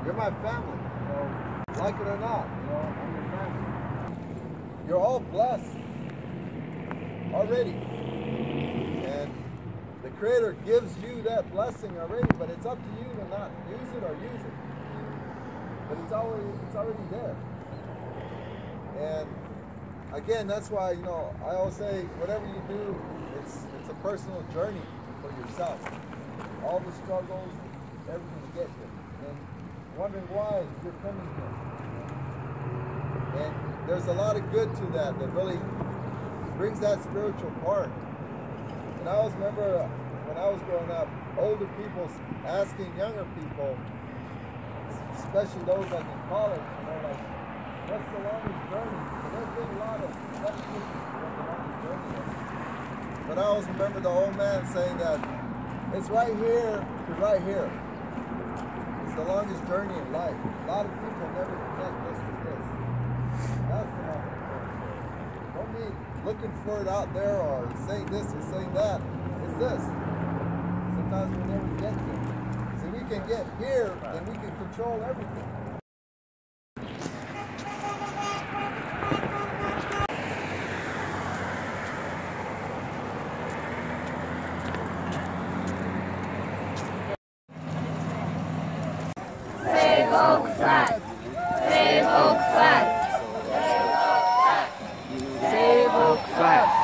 You're my family, you know, like it or not, you know, I'm your family. You're all blessed already. And the Creator gives you that blessing already, but it's up to you to not use it or use it. But it's already there. And again, that's why, you know, I always say, whatever you do, it's a personal journey for yourself. All the struggles, everything to get here. And wondering why you're coming here. And there's a lot of good to that really brings that spiritual part. And I always remember when I was growing up, older people asking younger people, especially those like in college, you know, like, what's the longest journey? So there's been a lot of definitions of what the longest journey is. But I always remember the old man saying that it's right here to right here. It's the longest journey in life. A lot of people never connect this to this. That's the longest journey. Don't be looking for it out there or saying this or saying that. It's this. Sometimes we never get there. So we can get here, then we can control everything. Save Oak Flat! Save Oak Flat! Save Oak Flat!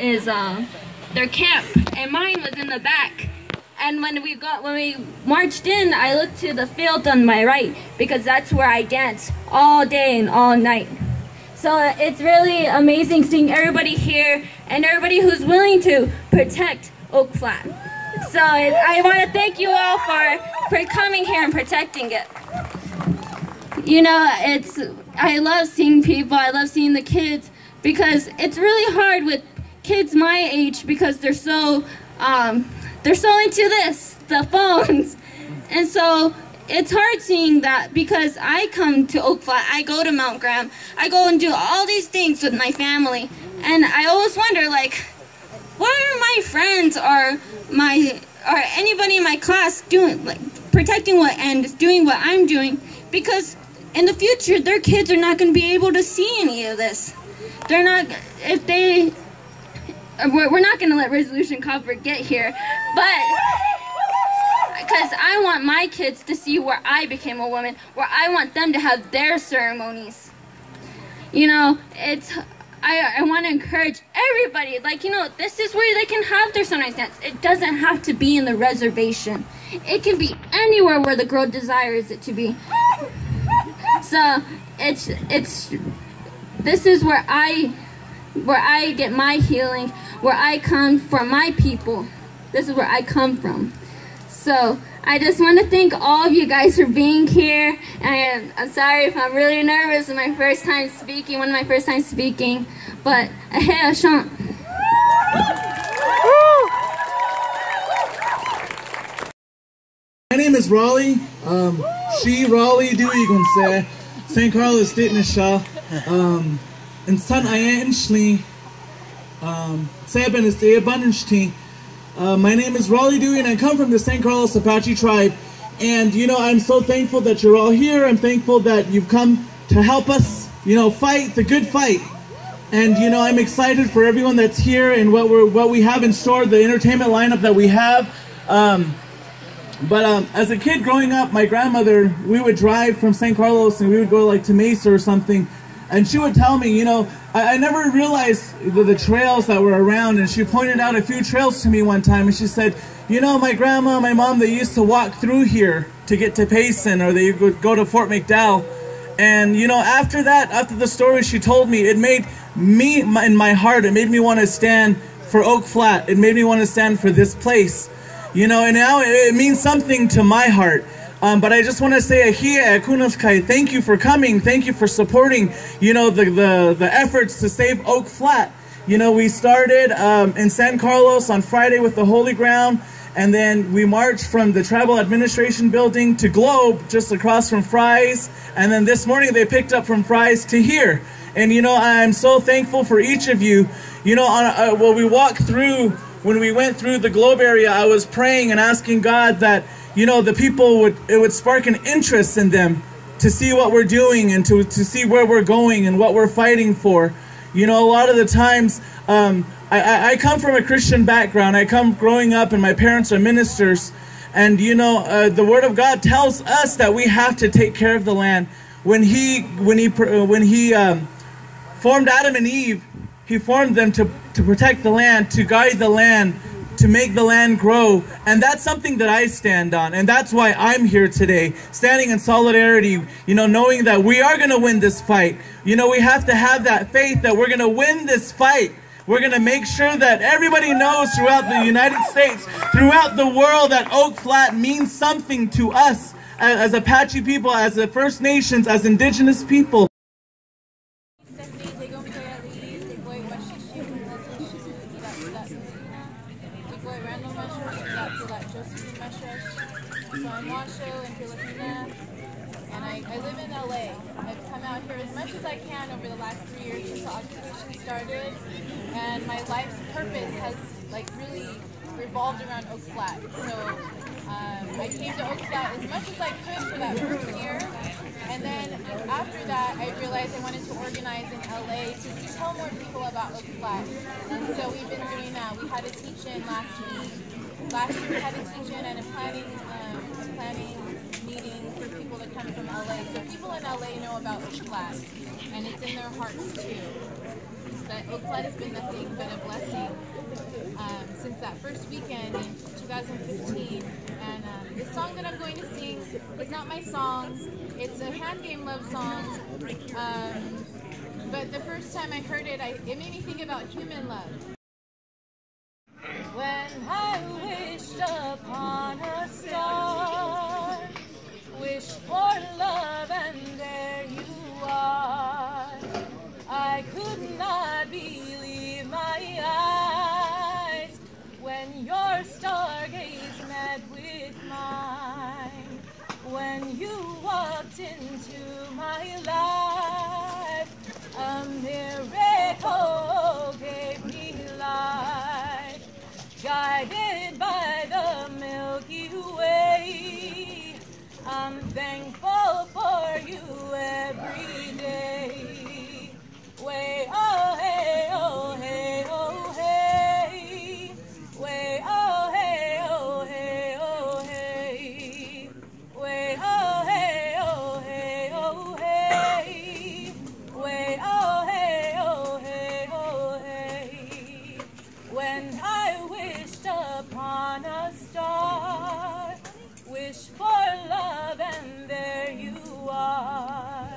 Is their camp, and mine was in the back. And when we marched in, I looked to the field on my right because that's where I dance all day and all night. So it's really amazing seeing everybody here and everybody who's willing to protect Oak Flat. So I want to thank you all for coming here and protecting it. You know, I love seeing people, I love seeing the kids, because it's really hard with kids my age because they're so into this, the phones. And so it's hard seeing that because I come to Oak Flat, I go to Mount Graham, I go and do all these things with my family, and I always wonder, like, what are my friends or anybody in my class doing, like, protecting what and doing what I'm doing, because in the future their kids are not going to be able to see any of this. They're not, if they, we're not going to let Resolution Copper get here, but because I want my kids to see where I became a woman, where I want them to have their ceremonies. You know, I want to encourage everybody, like, you know, this is where they can have their sunrise dance. It doesn't have to be in the reservation. It can be anywhere where the girl desires it to be. So this is where I get my healing, where I come from my people. This is where I come from. So I just want to thank all of you guys for being here. And I'm sorry if I'm really nervous. It's my first time speaking, one of my first times speaking. But hey, chant. My name is Raleigh. She Raleigh Dewey Gunse, St. Carlos State Nisha. And son I Enschli. Saban is the abundance. My name is Raleigh Dewey and I come from the St. Carlos Apache tribe. And you know, I'm so thankful that you're all here. I'm thankful that you've come to help us, you know, fight the good fight. And you know, I'm excited for everyone that's here and what we have in store, the entertainment lineup that we have. But as a kid growing up, my grandmother, we would drive from St. Carlos and we would go like to Mesa or something. And she would tell me, you know, I never realized the trails that were around, and she pointed out a few trails to me one time, and she said, you know, my grandma, my mom, they used to walk through here to get to Payson, or they would go to Fort McDowell. And, you know, after that, after the story she told me, it made me, in my heart, it made me want to stand for Oak Flat. It made me want to stand for this place. You know, and now it means something to my heart. But I just want to say, thank you for coming. Thank you for supporting, you know, the efforts to save Oak Flat. You know, we started in San Carlos on Friday with the Holy Ground, and then we marched from the Tribal Administration Building to Globe, just across from Fry's, and then this morning they picked up from Fry's to here. And, you know, I'm so thankful for each of you. You know, when we walked through, when we went through the Globe area, I was praying and asking God that, you know, the people it would spark an interest in them to see what we're doing and to see where we're going and what we're fighting for. You know, a lot of the times, I come from a Christian background. I come growing up and my parents are ministers. And, you know, the Word of God tells us that we have to take care of the land. When he formed Adam and Eve, he formed them to protect the land, to guide the land, to make the land grow. And that's something that I stand on. And that's why I'm here today, standing in solidarity, you know, knowing that we are going to win this fight. You know, we have to have that faith that we're going to win this fight. We're going to make sure that everybody knows throughout the United States, throughout the world, that Oak Flat means something to us as Apache people, as the First Nations, as Indigenous people. So I'm Washo and Filipina, and I live in LA. I've come out here as much as I can over the last 3 years since the occupation started, and my life's purpose has like really revolved around Oak Flat. So I came to Oak Flat as much as I could for that first year, and then after that I realized I wanted to organize in LA to tell more people about Oak Flat. And so we've been doing that. We had a teach-in last week. Last year we had a teach-in and a planning meeting for people that come from LA. So people in LA know about Oak Flat, and it's in their hearts too. But Oak Flat has been nothing but a blessing since that first weekend in 2015. And the song that I'm going to sing is not my song. It's a hand game love song. But the first time I heard it, it made me think about human love. When I wished upon a star, wished for love, and there you are. I could not believe my eyes when your star gaze met with mine. When when you walked into my life. A miracle gave me life, guided by the Milky Way. I'm thankful for you every day. Way, oh, hey, oh, hey, oh, hey. Way, oh, hey, oh, hey, oh, hey. Way, oh, hey, oh, hey, oh, hey. Way, oh, hey, oh, hey, oh, hey. When I wished upon a star, wish for love, and there you are.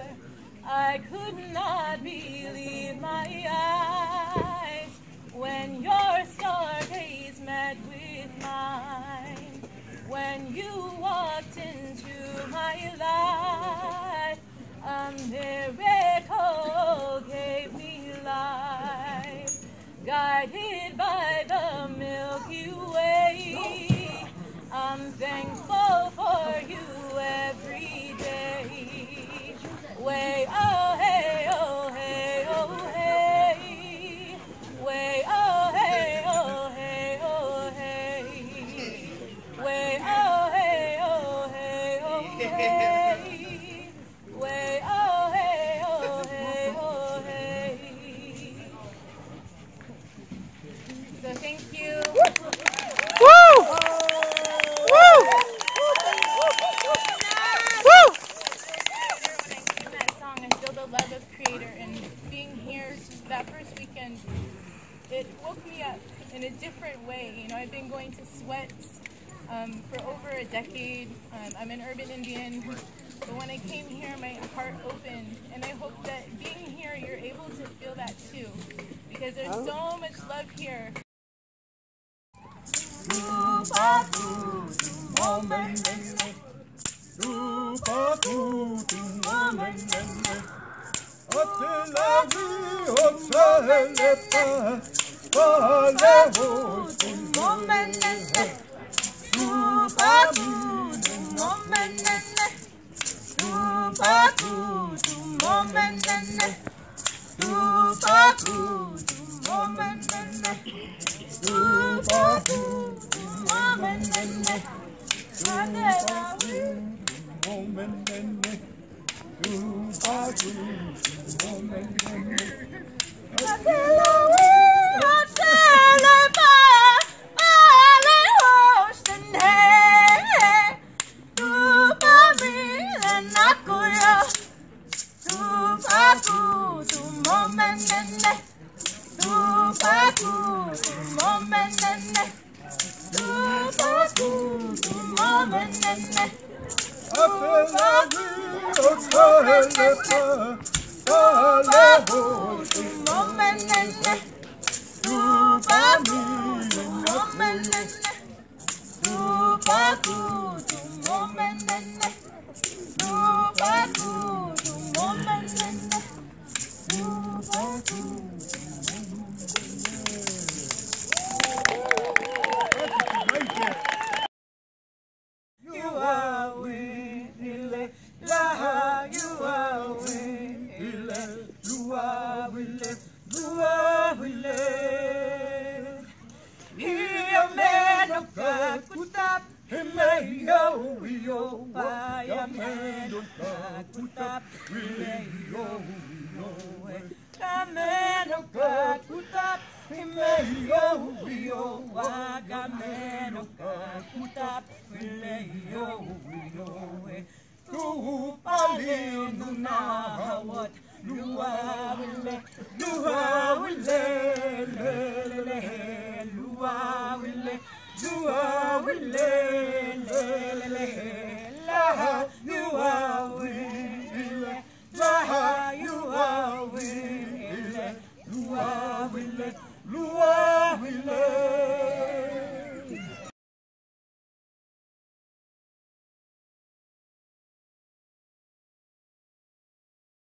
I could not believe my eyes when your star gaze met with mine. When you walked into my life, a miracle gave me life, guided by the Milky Way. I'm thankful for you every day. Way, oh, hey, oh, hey, oh, hey. Way, oh, hey, oh, hey, oh, hey. Way, oh, hey, oh, hey, oh, hey. Way, oh, hey, oh, hey, oh, hey. So thank you. Woo! Woo! Woo! That song, I feel the love of Creator, and being here that first weekend, it woke me up in a different way. You know, I've been going to sweats for over a decade. I'm an urban Indian, but when I came here, my heart opened, and I hope that being here, you're able to feel that too, because there's so much love here.